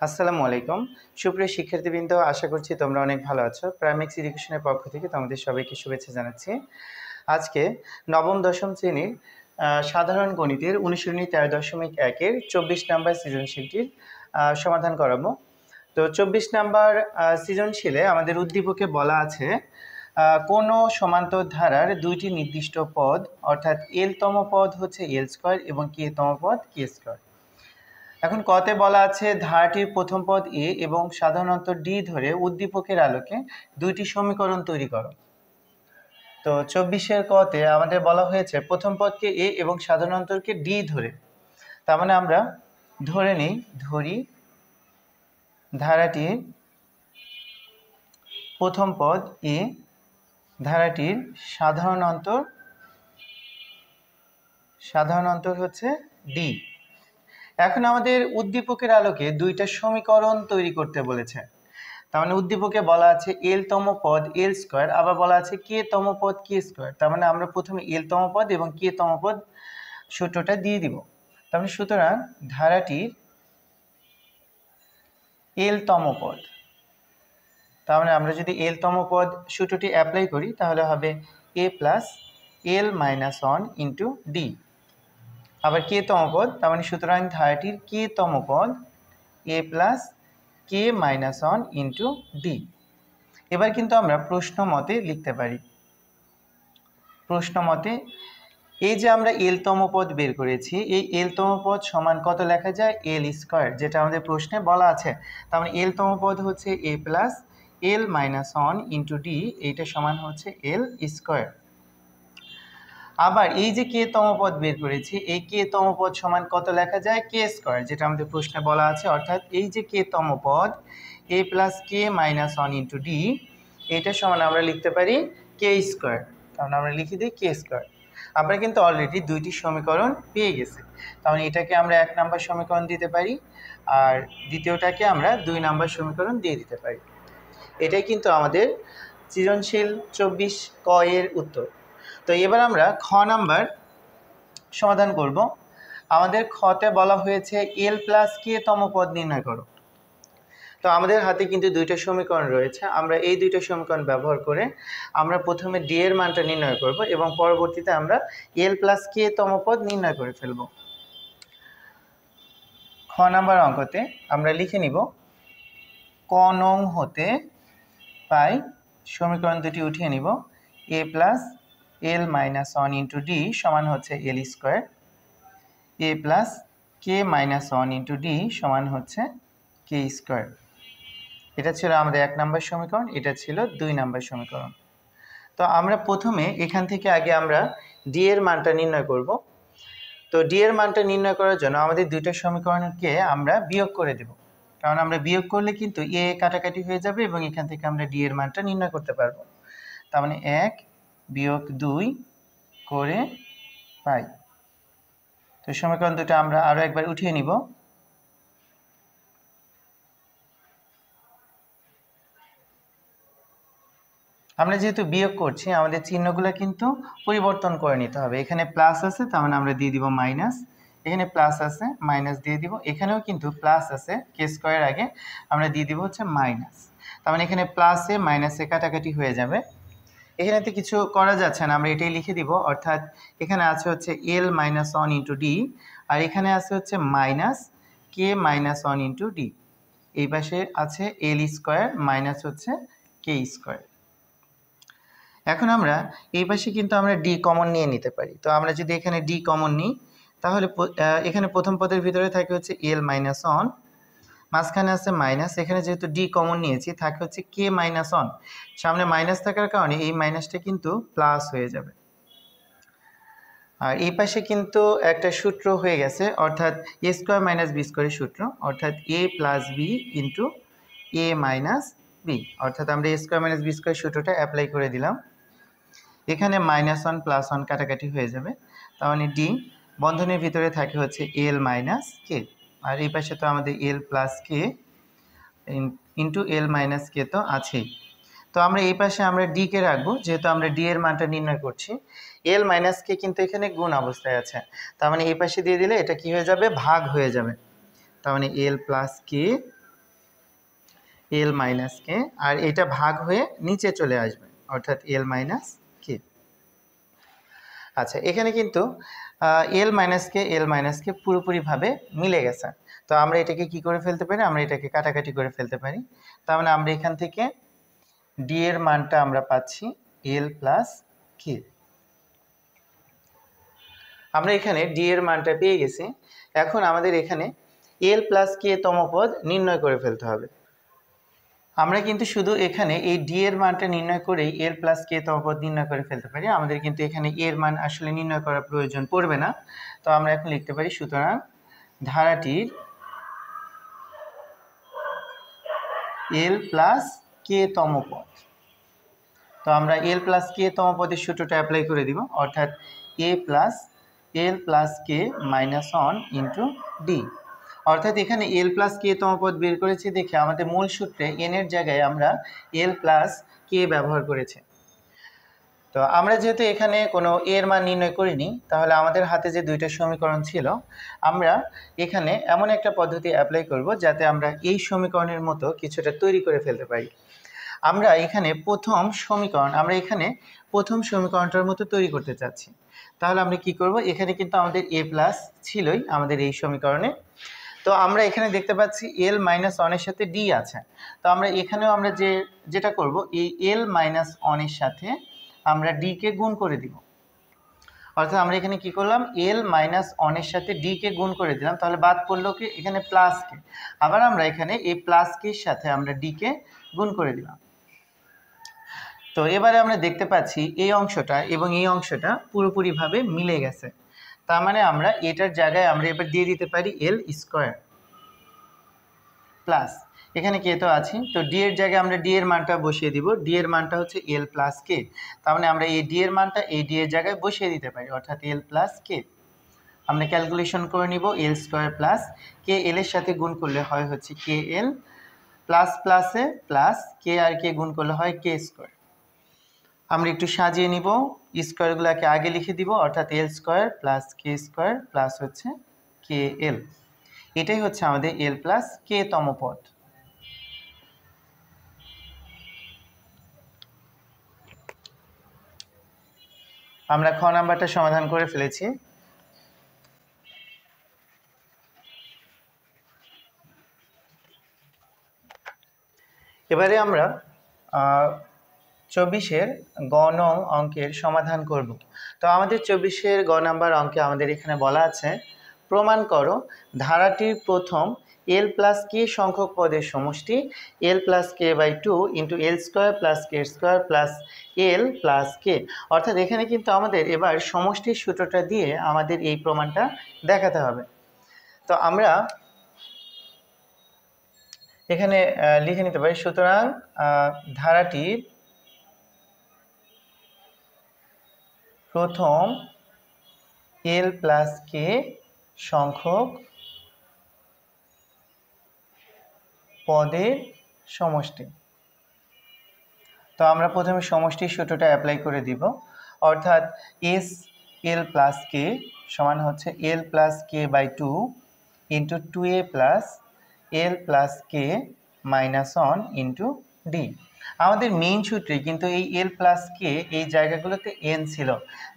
আসসালামু আলাইকুম সুপ্রিয় শিক্ষার্থীবৃন্দ, আশা করছি তোমরা অনেক ভালো আছো। প্রাইমেক্স এডুকেশনের পক্ষ থেকে তোমাদের সবাইকে শুভেচ্ছা জানাচ্ছি। আজকে নবম দশম শ্রেণীর সাধারণ গণিতের অনুশীলনী 13.1-এর 24 নাম্বার সৃজনশীলটির সমাধান করাবো। তো 24 নাম্বার সৃজনশীলে আমাদের উদ্দীপকে বলা আছে কোনো সমান্তর ধারার দুইটি নির্দিষ্ট পদ, অর্থাৎ এল তম পদ হচ্ছে এল স্কয়ার এবং কে তম পদ কে স্কয়ার। এখন কতে বলা আছে ধারাটির প্রথম পদ এ এবং সাধারণত ডি ধরে উদ্দীপকের আলোকে দুইটি সমীকরণ তৈরি করো। তো 24-এর কতে আমাদের বলা হয়েছে প্রথম পদকে এ এবং সাধারণতকে ডি ধরে, তার মানে আমরা ধরি ধারাটির প্রথম পদ এ, ধারাটির সাধারণ অন্তর হচ্ছে ডি। এখন আমাদের উদ্দীপকের আলোকে দুইটা সমীকরণ তৈরি করতে বলেছে। তার মানে উদ্দীপকে বলা আছে এল তম পদ এল স্কয়ার, আবার বলা আছে কে তম পদ কে স্কয়ার। তার মানে আমরা প্রথমে এল তম পদ এবং কে তম পদ সূত্রটা দিয়ে দিব। তার মানে সুতরাং ধারাটির এল তম পদ, তার মানে আমরা যদি এল তম পদ সূত্রটি অ্যাপ্লাই করি তাহলে হবে এ plus L minus one into D. আবার কে তম পদ, তার মানে সুতরাং ধারাটির কে তম পদ এ plus k minus one into D. এবার কিন্তু আমরা প্রশ্ন মতে লিখতে পারি। প্রশ্ন মতে এই যে আমরা এল তম পদ বের করেছি, এই এল তম পদ সমান কত লেখা যায় এল স্কয়ার, যেটা আমাদের প্রশ্নে বলা আছে। তার মানে এল তম পদ হচ্ছে এ plus L minus one into D, এইটা সমান হচ্ছে এল স্কয়ার। আবার এই যে কে তম পদ বের করেছি, এই কে তম পদ সমান কত লেখা যায় কে স্কয়ার, যেটা আমাদের প্রশ্নে বলা আছে। অর্থাৎ এই যে কে তম পদ এ plus k minus one into D, এইটা সমান আমরা লিখতে পারি কে স্কয়ার। কারণ আমরা লিখে দিই কে স্কয়ার। আমরা কিন্তু অলরেডি দুইটি সমীকরণ পেয়ে গেছি, তাহলে এটাকে আমরা 1 নাম্বার সমীকরণ দিতে পারি আর দ্বিতীয়টাকে আমরা 2 নাম্বার সমীকরণ দিয়ে দিতে পারি। এটাই কিন্তু আমাদের সৃজনশীল 24 ক এর উত্তর। তো এবার আমরা খ নাম্বার সমাধান করব। আমাদের খতে বলা হয়েছে এল প্লাস কে তম পদ নির্ণয় করো। তো আমাদের হাতে কিন্তু দুইটা সমীকরণ রয়েছে, আমরা এই দুইটা সমীকরণ ব্যবহার করে আমরা প্রথমে ডি এর মানটা নির্ণয় করব এবং পরবর্তীতে আমরা এল প্লাস কে তম পদ নির্ণয় করে ফেলব। খ নাম্বার অঙ্কতে আমরা লিখে নিব ক নং হতে পাই সমীকরণ দুটি উঠিয়ে নিব এ plus L minus one into D সমান হচ্ছে এল স্কোয়ার, এ plus k minus one into D সমান হচ্ছে কে স্কোয়ার। এটা ছিল আমাদের 1 নাম্বার সমীকরণ, এটা ছিল 2 নাম্বার সমীকরণ। তো আমরা প্রথমে এখান থেকে আগে আমরা ডি এর মানটা নির্ণয় করব। তো ডি এর মানটা নির্ণয় করার জন্য আমাদের দুইটা সমীকরণকে আমরা বিয়োগ করে দেব, কারণ আমরা বিয়োগ করলে কিন্তু এ কাটাকাটি হয়ে যাবে এবং এখান থেকে আমরা ডি এর মানটা নির্ণয় করতে পারবো। তার মানে 1 বিয়োগ 2 করে পাই। তো সমীকরণ দুটো আমরা আরো একবার উঠিয়ে নিব। আমরা যেহেতু বিয়োগ করছি আমাদের চিহ্নগুলো কিন্তু পরিবর্তন করে নিতে হবে। এখানে প্লাস আছে, তার মানে আমরা দিয়ে দিব মাইনাস, এখানে প্লাস আছে মাইনাস দিয়ে দিব, এখানেও কিন্তু প্লাস আছে কে স্কয়ার আগে আমরা দিয়ে দিব হচ্ছে মাইনাস। তার মানে এখানে প্লাসে মাইনাসে কাটাকাটি হয়ে যাবে, এখানেতে কিছু করা যাচ্ছে না, আমরা এটাই লিখে দিব। অর্থাৎ এখানে আছে হচ্ছে L minus one into D আর এখানে আছে হচ্ছে মাইনাস কে মাইনাস ওয়ান ইন্টু ডি, এই পাশে আছে এল স্কয়ার মাইনাস হচ্ছে কে স্কয়ার। এখন আমরা এই পাশে কিন্তু আমরা ডি কমন নিয়ে নিতে পারি। তো আমরা যদি এখানে ডি কমন নিই তাহলে এখানে প্রথম পদের ভিতরে থাকে হচ্ছে এল মাইনাস ওয়ান, মাঝখানে আছে মাইনাস, এখানে যেহেতু ডি কমন নিয়েছি থাকে হচ্ছে কে মাইনাস ওয়ান, সামনে মাইনাস থাকার কারণে এই মাইনাসটা কিন্তু প্লাস হয়ে যাবে। আর এই পাশে কিন্তু একটা সূত্র হয়ে গেছে, অর্থাৎ এ স্কোয়ার মাইনাস বি স্কোয়ারের সূত্র, অর্থাৎ এ প্লাস বি ইন্টু এ মাইনাস বি, অর্থাৎ আমরা এ স্কোয়ার মাইনাস বি স্কোয়ার সূত্রটা অ্যাপ্লাই করে দিলাম। এখানে মাইনাস ওয়ান প্লাস ওয়ান কাটাকাটি হয়ে যাবে, তার মানে ডি বন্ধনের ভিতরে থাকে হচ্ছে এল মাইনাস কে, আর এই পাশে তো আমাদের এল প্লাস কে ইন্টু এল মাইনাস কে তো আছেই। তো আমরা এই পাশে আমরা ডি কে রাখবো, যেহেতু আমরা ডি এর মানটা নির্ণয় করছি। এল মাইনাস কে কিন্তু এখানে গুণ অবস্থায় আছে, তার মানে এই পাশে দিয়ে দিলে এটা কি হয়ে যাবে ভাগ হয়ে যাবে। তার মানে এল প্লাস কে এল মাইনাস কে, আর এটা ভাগ হয়ে নিচে চলে আসবে অর্থাৎ এল মাইনাস কে। আচ্ছা, এখানে কিন্তু এল মাইনাস কে পুরোপুরিভাবে মিলে গেছে। তো আমরা এটাকে কি করে ফেলতে পারি, আমরা এটাকে কাটাকাটি করে ফেলতে পারি। তার মানে আমরা এখান থেকে ডি এর মানটা আমরা পাচ্ছি এল প্লাস কে। আমরা এখানে ডি এর মানটা পেয়ে গেছি। এখন আমাদের এখানে এল প্লাস কে তম পদ নির্ণয় করে ফেলতে হবে। আমরা কিন্তু শুধু এখানে এই ডি এর মানটা নির্ণয় করেই এল প্লাস কে তম পদ নির্ণয় করে ফেলতে পারি। আমাদের কিন্তু এখানে এর মান আসলে নির্ণয় করার প্রয়োজন পড়বে না। তো আমরা এখন লিখতে পারি, সুতরাং ধারাটির এল প্লাস কে তম পদ। তো আমরা এল প্লাস কে তম পদের সূত্রটা অ্যাপ্লাই করে দিব, অর্থাৎ এ plus l plus k minus on into D. অর্থাৎ এখানে এল প্লাস কে তম পদ বের করেছি দেখে আমাদের মূল সূত্রে এন এর জায়গায় আমরা এল প্লাস কে ব্যবহার করেছি। তো আমরা যেহেতু এখানে কোনো এর মান নির্ণয় করিনি, তাহলে আমাদের হাতে যে দুইটা সমীকরণ ছিল, আমরা এখানে এমন একটা পদ্ধতি অ্যাপ্লাই করব যাতে আমরা এই সমীকরণের মতো কিছুটা তৈরি করে ফেলতে পারি। আমরা এখানে প্রথম সমীকরণটার মতো তৈরি করতে চাচ্ছি। তাহলে আমরা কি করব, এখানে কিন্তু আমাদের এ প্লাস ছিলই আমাদের এই সমীকরণে। তো আমরা এখানে দেখতে পাচ্ছি এল মাইনাস ওয়ানের সাথে ডি আছে। তো আমরা এখানেও আমরা যেটা করব, এই এল মাইনাস ওয়ানের সাথে আমরা ডি কে গুণ করে দিব। অর্থাৎ আমরা এখানে কি করলাম, এল মাইনাস ওয়ানের সাথে ডি কে গুণ করে দিলাম, তাহলে বাদ পড়লো কি এখানে প্লাস কে। আবার আমরা এখানে এই প্লাস কের সাথে আমরা ডি কে গুণ করে দিলাম। তো এবারে আমরা দেখতে পাচ্ছি এই অংশটা এবং এই অংশটা পুরোপুরিভাবে মিলে গেছে। তার মানে আমরা এটার জায়গায় আমরা এবার দিয়ে দিতে পারি এল স্কোয়ার প্লাস, এখানে কে তো আছে, তো ডি এর জায়গায় আমরা ডি এর মানটা বসিয়ে দিব। ডি এর মানটা হচ্ছে এল প্লাস কে। তার মানে আমরা এই ডি এর মানটা এই ডি এর জায়গায় বসিয়ে দিতে পারি, অর্থাৎ এল প্লাস কে। আমরা ক্যালকুলেশন করে নিব, এল স্কোয়ার প্লাস কে এল এর সাথে গুণ করলে হয় হচ্ছে কে এল, প্লাস প্লাসে প্লাস কে আর কে গুণ করলে হয় কে স্কোয়ার। আমরা একটু সাজিয়ে নিব, স্কোয়ারগুলোকে আগে লিখে দিব, অর্থাৎ এল square plus k square plus হচ্ছে কে এল। এটাই হচ্ছে আমাদের এল প্লাস কে তম পদ। আমরা খ নাম্বারটা সমাধান করে ফেলেছি। এবারে আমরা 24-এর গ নং অঙ্কের সমাধান করব। তো আমাদের 24-এর গ নাম্বার অঙ্কে আমাদের এখানে বলা আছে, প্রমাণ করো ধারাটির প্রথম এল প্লাস কে সংখ্যক পদের সমষ্টি l plus k by 2 into l square plus k square plus l plus k. অর্থাৎ এখানে কিন্তু আমাদের এবার সমষ্টির সূত্রটা দিয়ে আমাদের এই প্রমাণটা দেখাতে হবে। তো আমরা এখানে লিখে নিতে পারি, সুতরাং ধারাটির প্রথম এল প্লাস কে সংখ্যক পদের সমষ্টি। তো আমরা প্রথমে সমষ্টির সূত্রটা অ্যাপ্লাই করে দিব, অর্থাৎ এস এল প্লাস কে সমান হচ্ছে l plus k by 2 into 2a plus l plus k minus 1 into d. আমাদের মেইন সূত্রে কিন্তু এই এল প্লাস কে এই জায়গাগুলোতে এন ছিল,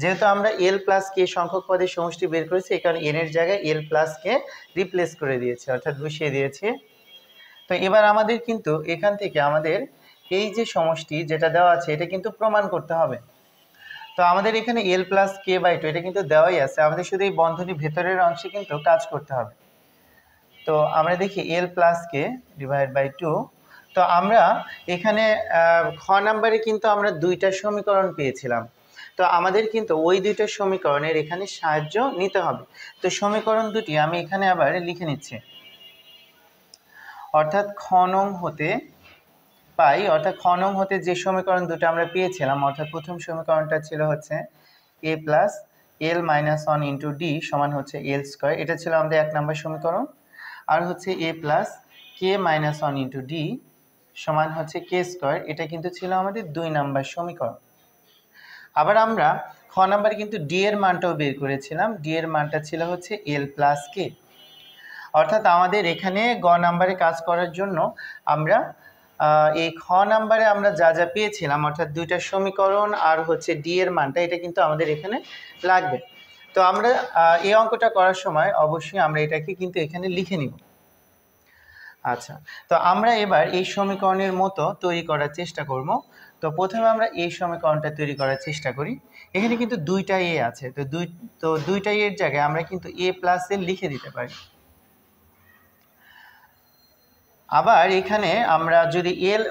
যেহেতু আমরা এল প্লাস কে সংখ্যক পদের সমষ্টি বের করেছি, এই কারণে এন এর জায়গায় এল প্লাস কে রিপ্লেস করে দিয়েছে, অর্থাৎ বসিয়ে দিয়েছে। তো এবার আমাদের কিন্তু এখান থেকে আমাদের এই যে সমষ্টি যেটা দেওয়া আছে এটা কিন্তু প্রমাণ করতে হবে। তো আমাদের এখানে এল প্লাস কে বাই 2 এটা কিন্তু দেওয়াই আছে, আমাদের শুধু এই বন্ধনীর ভেতরের অংশে কিন্তু কাজ করতে হবে। তো আমরা দেখি এল প্লাস কে ডিভাইড বাই 2। তো আমরা এখানে খ নাম্বারে কিন্তু আমরা দুইটা সমীকরণ পেয়েছিলাম। তো আমাদের কিন্তু ওই দুইটা সমীকরণের এখানে সাহায্য নিতে হবে। তো সমীকরণ দুটি আমি এখানে আবার লিখে নিচ্ছি, অর্থাৎ খ নং হতে পাই, অর্থাৎ খ নং হতে যে সমীকরণ দুটো আমরা পেয়েছিলাম, অর্থাৎ প্রথম সমীকরণটা ছিল হচ্ছে এ plus L minus 1 into D সমান হচ্ছে এল স্কোয়ার, এটা ছিল আমাদের 1 নম্বর সমীকরণ। আর হচ্ছে এ plus k minus 1 into D সমান হচ্ছে কে স্কোয়ার, এটা কিন্তু ছিল আমাদের 2 নম্বর সমীকরণ। আবার আমরা খ নাম্বারে কিন্তু ডি এর মানটাও বের করেছিলাম, ডি এর মানটা ছিল হচ্ছে এল প্লাস কে। অর্থাৎ আমাদের এখানে গ নাম্বারে কাজ করার জন্য আমরা এই খ নাম্বারে আমরা যা যা পেয়েছিলাম অর্থাৎ দুইটা সমীকরণ আর হচ্ছে ডি এর মানটা এটা কিন্তু আমাদের এখানে লাগবে। তো আমরা এই অঙ্কটা করার সময় অবশ্যই আমরা এটাকে কিন্তু এখানে লিখে নিব। আচ্ছা, তো আমরা এবার এই সমীকরণের মতো তৈরি করার চেষ্টা করব। তো প্রথমে আমরা এই সমীকরণটা তৈরি করার চেষ্টা করি। এখানে কিন্তু দুইটা এ আছে, তো দুইটা এর জায়গায় আমরা কিন্তু এ প্লাস এ লিখে দিতে পারি। আবার এখানে আমরা যদি এল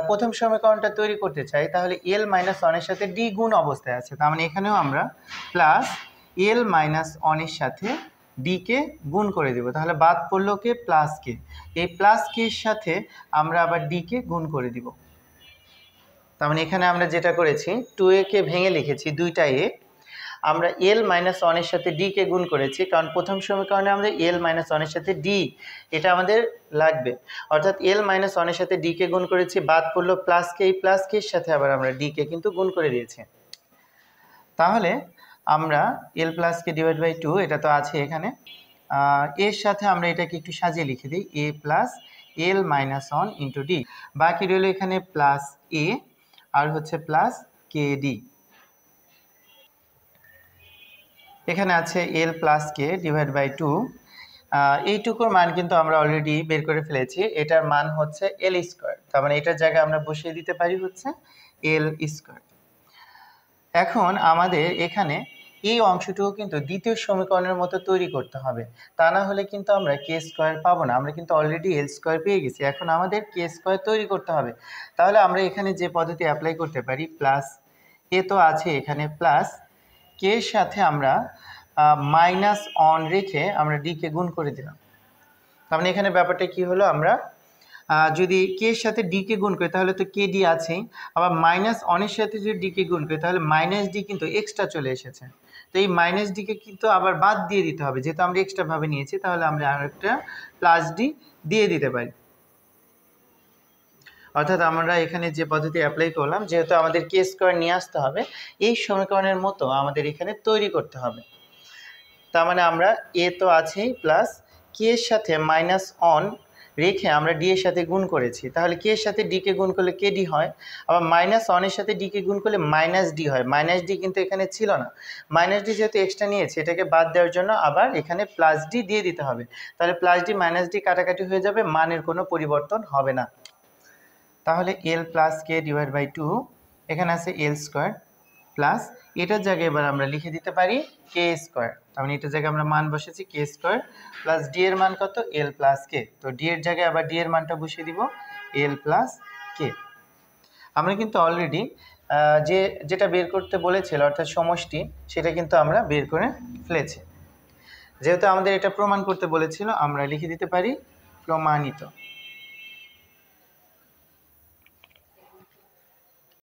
প্রথম সমীকরণটা তৈরি করতে চাই তাহলে এল মাইনাস ওয়ানের সাথে ডি গুণ অবস্থায় আছে, তার মানে এখানেও আমরা প্লাস এল মাইনাস ওয়ানের সাথে ডি কে গুণ করে দেব। তাহলে বাদ পড়লো কে? প্লাস কে। এই প্লাস কে এর সাথে আমরা আবার ডি কে গুণ করে দিব। তার মানে এখানে আমরা যেটা করেছি 2a কে ভেঙে লিখেছি দুইটা এ, আমরা এল মাইনাস ওয়ানের সাথে ডি কে গুণ করেছি, কারণ প্রথম সমীকরণে আমরা এল মাইনাস ওয়ানের সাথে ডি এটা আমাদের লাগবে, অর্থাৎ এল মাইনাস ওয়ানের সাথে ডি কে গুণ করেছি, বাদ পড়লো প্লাস কে, এই প্লাস কে এর সাথে আবার আমরা ডি কে কিন্তু গুণ করে দিয়েছি। তাহলে আমরা এল প্লাস কে ডিভাইড বাই 2 এটা তো আছে এখানে, এর সাথে আমরা এটাকে একটু সাজিয়ে লিখে দিই এ plus L minus one into D, বাকি রইল এখানে প্লাস এ আর হচ্ছে প্লাস কে ডি। এখানে আছে এল প্লাস কে ডিভাইড বাই 2, এইটুকুর মান কিন্তু আমরা অলরেডি বের করে ফেলেছি, এটার মান হচ্ছে এল স্কোয়ার, তার মানে এটার জায়গায় আমরা বসিয়ে দিতে পারি হচ্ছে এল স্কোয়ার। এখন আমাদের এখানে এই অংশটুকু কিন্তু দ্বিতীয় সমীকরণের মতো তৈরি করতে হবে, তা না হলে কিন্তু আমরা কে স্কোয়ার পাবো না, আমরা কিন্তু অলরেডি এল স্কোয়ার পেয়ে গেছি, এখন আমাদের কে স্কোয়ার তৈরি করতে হবে। তাহলে আমরা এখানে যে পদ্ধতি অ্যাপ্লাই করতে পারি, প্লাস এ তো আছে এখানে, প্লাস কে এর সাথে আমরা মাইনাস অন রেখে আমরা ডি কে গুণ করে দিলাম। তার মানে এখানে ব্যাপারটা কি হলো, আমরা যদি কে এর সাথে ডি কে গুণ করি তাহলে তো কে ডি আছেই, আবার মাইনাস অনের সাথে যদি ডি কে গুণ করি তাহলে মাইনাস ডি কিন্তু এক্সট্রা চলে এসেছে, তো এই মাইনাস ডিকে কিন্তু আবার বাদ দিয়ে দিতে হবে, যেহেতু আমরা এক্সট্রা ভাবে নিয়েছি, তাহলে আমরা আরেকটা প্লাস ডি দিয়ে দিতে পারি। অর্থাৎ আমরা এখানে যে পদ্ধতি অ্যাপ্লাই করলাম, যেহেতু আমাদের কে স্কোয়ার নিয়ে আসতে হবে, এই সমীকরণের মতো আমাদের এখানে তৈরি করতে হবে। তার মানে আমরা এ তো আছেই, প্লাস কে এর সাথে মাইনাস অন রেখে আমরা ডি এর সাথে গুণ করেছি, তাহলে কে এর সাথে ডি কে গুণ করলে কে ডি হয়, আবার মাইনাস ওয়ানের সাথে ডি কে গুণ করলে মাইনাস ডি হয়, মাইনাস ডি কিন্তু এখানে ছিল না, মাইনাস ডি যেহেতু এক্সট্রা নিয়েছে এটাকে বাদ দেওয়ার জন্য আবার এখানে প্লাস ডি দিয়ে দিতে হবে, তাহলে প্লাস ডি মাইনাস ডি কাটাকাটি হয়ে যাবে, মানের কোনো পরিবর্তন হবে না। তাহলে এল প্লাস কে ডিভাইড বাই 2, এখানে আছে এল স্কোয়ার, প্লাস এটার জায়গায় এবার আমরা লিখে দিতে পারি কে স্কোয়ার, তার মানে এটার জায়গায় আমরা মান বসেছি কে স্কোয়ার, প্লাস ডি এর মান কত? এল প্লাস কে, তো ডি এর জায়গায় আবার ডি এর মানটা বসিয়ে দিব এল প্লাস কে। আমরা কিন্তু অলরেডি যেটা বের করতে বলেছিল অর্থাৎ সমষ্টি, সেটা কিন্তু আমরা বের করে ফেলেছি। যেহেতু আমাদের এটা প্রমাণ করতে বলেছিল, আমরা লিখে দিতে পারি প্রমাণিত।